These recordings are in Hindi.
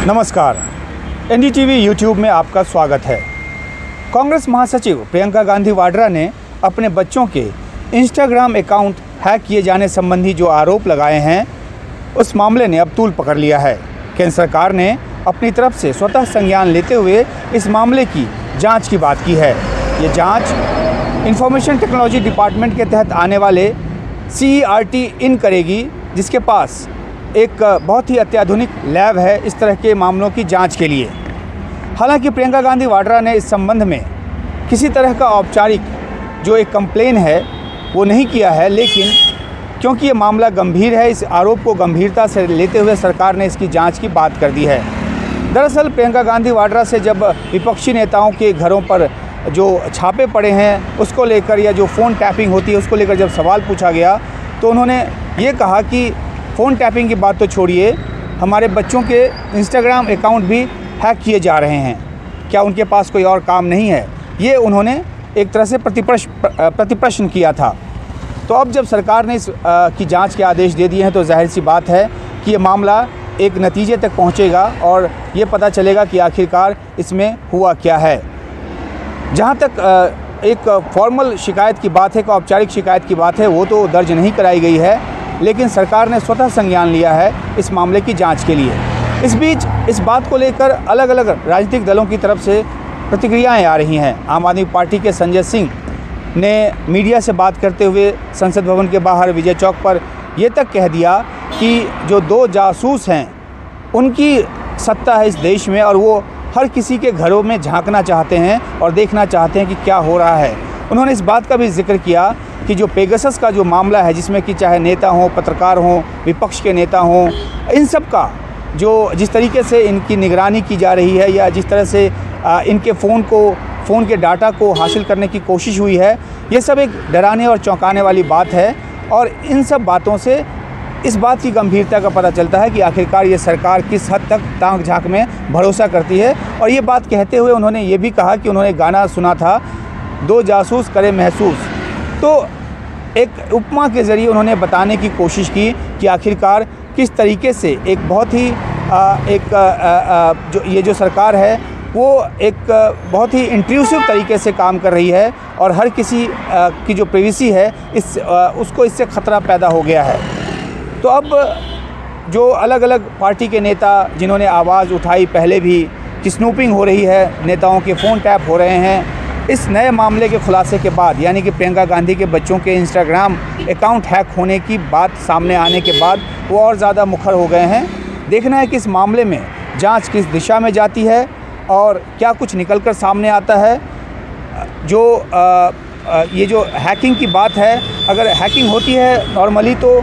नमस्कार, एनडीटीवी यूट्यूब में आपका स्वागत है। कांग्रेस महासचिव प्रियंका गांधी वाड्रा ने अपने बच्चों के इंस्टाग्राम अकाउंट हैक किए जाने संबंधी जो आरोप लगाए हैं, उस मामले ने अब तूल पकड़ लिया है। केंद्र सरकार ने अपनी तरफ से स्वतः संज्ञान लेते हुए इस मामले की जांच की बात की है। ये जांच इंफॉर्मेशन टेक्नोलॉजी डिपार्टमेंट के तहत आने वाले CERT इन करेगी, जिसके पास एक बहुत ही अत्याधुनिक लैब है इस तरह के मामलों की जांच के लिए। हालांकि प्रियंका गांधी वाड्रा ने इस संबंध में किसी तरह का औपचारिक जो एक कंप्लेन है वो नहीं किया है, लेकिन क्योंकि ये मामला गंभीर है, इस आरोप को गंभीरता से लेते हुए सरकार ने इसकी जांच की बात कर दी है। दरअसल प्रियंका गांधी वाड्रा से जब विपक्षी नेताओं के घरों पर जो छापे पड़े हैं उसको लेकर, या जो फ़ोन टैपिंग होती है उसको लेकर जब सवाल पूछा गया, तो उन्होंने ये कहा कि फ़ोन टैपिंग की बात तो छोड़िए, हमारे बच्चों के इंस्टाग्राम अकाउंट भी हैक किए जा रहे हैं, क्या उनके पास कोई और काम नहीं है? ये उन्होंने एक तरह से प्रतिप्रश्न किया था। तो अब जब सरकार ने इस की जांच के आदेश दे दिए हैं, तो जाहिर सी बात है कि ये मामला एक नतीजे तक पहुंचेगा और ये पता चलेगा कि आखिरकार इसमें हुआ क्या है। जहां तक एक फॉर्मल शिकायत की बात है, एक औपचारिक शिकायत की बात है, वो तो दर्ज नहीं कराई गई है, लेकिन सरकार ने स्वतः संज्ञान लिया है इस मामले की जांच के लिए। इस बीच इस बात को लेकर अलग अलग राजनीतिक दलों की तरफ से प्रतिक्रियाएं आ रही हैं। आम आदमी पार्टी के संजय सिंह ने मीडिया से बात करते हुए संसद भवन के बाहर विजय चौक पर ये तक कह दिया कि जो 2 जासूस हैं उनकी सत्ता है इस देश में, और वो हर किसी के घरों में झांकना चाहते हैं और देखना चाहते हैं कि क्या हो रहा है। उन्होंने इस बात का भी जिक्र किया कि जो पेगासस का जो मामला है, जिसमें कि चाहे नेता हों, पत्रकार हों, विपक्ष के नेता हों, इन सब का जो जिस तरीके से इनकी निगरानी की जा रही है, या जिस तरह से इनके फ़ोन के डाटा को हासिल करने की कोशिश हुई है, ये सब एक डराने और चौंकाने वाली बात है। और इन सब बातों से इस बात की गंभीरता का पता चलता है कि आखिरकार ये सरकार किस हद तक ताक झांक में भरोसा करती है। और ये बात कहते हुए उन्होंने ये भी कहा कि उन्होंने गाना सुना था, 2 जासूस करे महसूस। तो एक उपमा के ज़रिए उन्होंने बताने की कोशिश की कि आखिरकार किस तरीके से एक बहुत ही जो सरकार है वो एक बहुत ही इंट्रूसिव तरीके से काम कर रही है, और हर किसी की जो प्राइवेसी है उसको इससे ख़तरा पैदा हो गया है। तो अब जो अलग अलग पार्टी के नेता जिन्होंने आवाज़ उठाई पहले भी कि स्नूपिंग हो रही है, नेताओं के फ़ोन टैप हो रहे हैं, इस नए मामले के खुलासे के बाद, यानी कि प्रियंका गांधी के बच्चों के इंस्टाग्राम अकाउंट हैक होने की बात सामने आने के बाद वो और ज़्यादा मुखर हो गए हैं। देखना है कि इस मामले में जांच किस दिशा में जाती है और क्या कुछ निकलकर सामने आता है। ये जो हैकिंग की बात है, अगर हैकिंग होती है नॉर्मली तो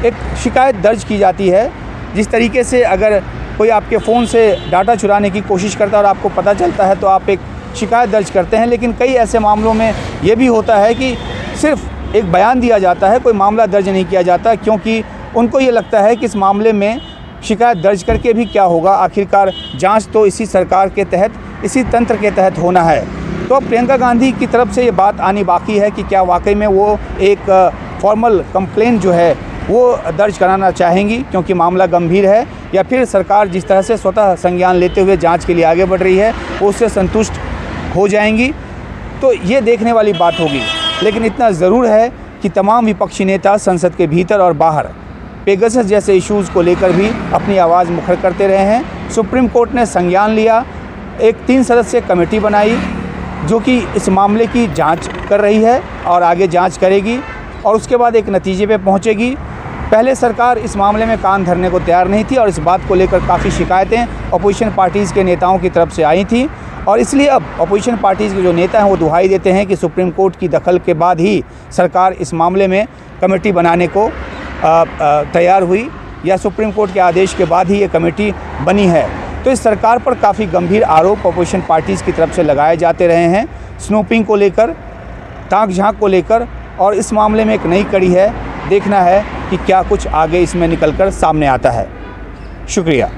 एक शिकायत दर्ज की जाती है। जिस तरीके से अगर कोई आपके फ़ोन से डाटा चुराने की कोशिश करता है और आपको पता चलता है तो आप एक शिकायत दर्ज करते हैं, लेकिन कई ऐसे मामलों में ये भी होता है कि सिर्फ एक बयान दिया जाता है, कोई मामला दर्ज नहीं किया जाता, क्योंकि उनको ये लगता है कि इस मामले में शिकायत दर्ज करके भी क्या होगा, आखिरकार जांच तो इसी सरकार के तहत, इसी तंत्र के तहत होना है। तो अब प्रियंका गांधी की तरफ से ये बात आनी बाकी है कि क्या वाकई में वो एक फॉर्मल कंप्लेन जो है वो दर्ज कराना चाहेंगी क्योंकि मामला गंभीर है, या फिर सरकार जिस तरह से स्वतः संज्ञान लेते हुए जांच के लिए आगे बढ़ रही है वो उससे संतुष्ट हो जाएंगी। तो ये देखने वाली बात होगी। लेकिन इतना ज़रूर है कि तमाम विपक्षी नेता संसद के भीतर और बाहर पेगासस जैसे इश्यूज़ को लेकर भी अपनी आवाज़ मुखर करते रहे हैं। सुप्रीम कोर्ट ने संज्ञान लिया, एक 3 सदस्यीय कमेटी बनाई जो कि इस मामले की जांच कर रही है और आगे जांच करेगी और उसके बाद एक नतीजे पे पहुंचेगी। पहले सरकार इस मामले में कान धरने को तैयार नहीं थी और इस बात को लेकर काफ़ी शिकायतें अपोजिशन पार्टीज़ के नेताओं की तरफ से आई थी, और इसलिए अब अपोजिशन पार्टीज़ के जो नेता हैं वो दुहाई देते हैं कि सुप्रीम कोर्ट की दखल के बाद ही सरकार इस मामले में कमेटी बनाने को तैयार हुई, या सुप्रीम कोर्ट के आदेश के बाद ही ये कमेटी बनी है। तो इस सरकार पर काफ़ी गंभीर आरोप अपोजिशन पार्टीज़ की तरफ से लगाए जाते रहे हैं, स्नूपिंग को लेकर, ताक झांक को लेकर, और इस मामले में एक नई कड़ी है। देखना है कि क्या कुछ आगे इसमें निकलकर सामने आता है। शुक्रिया।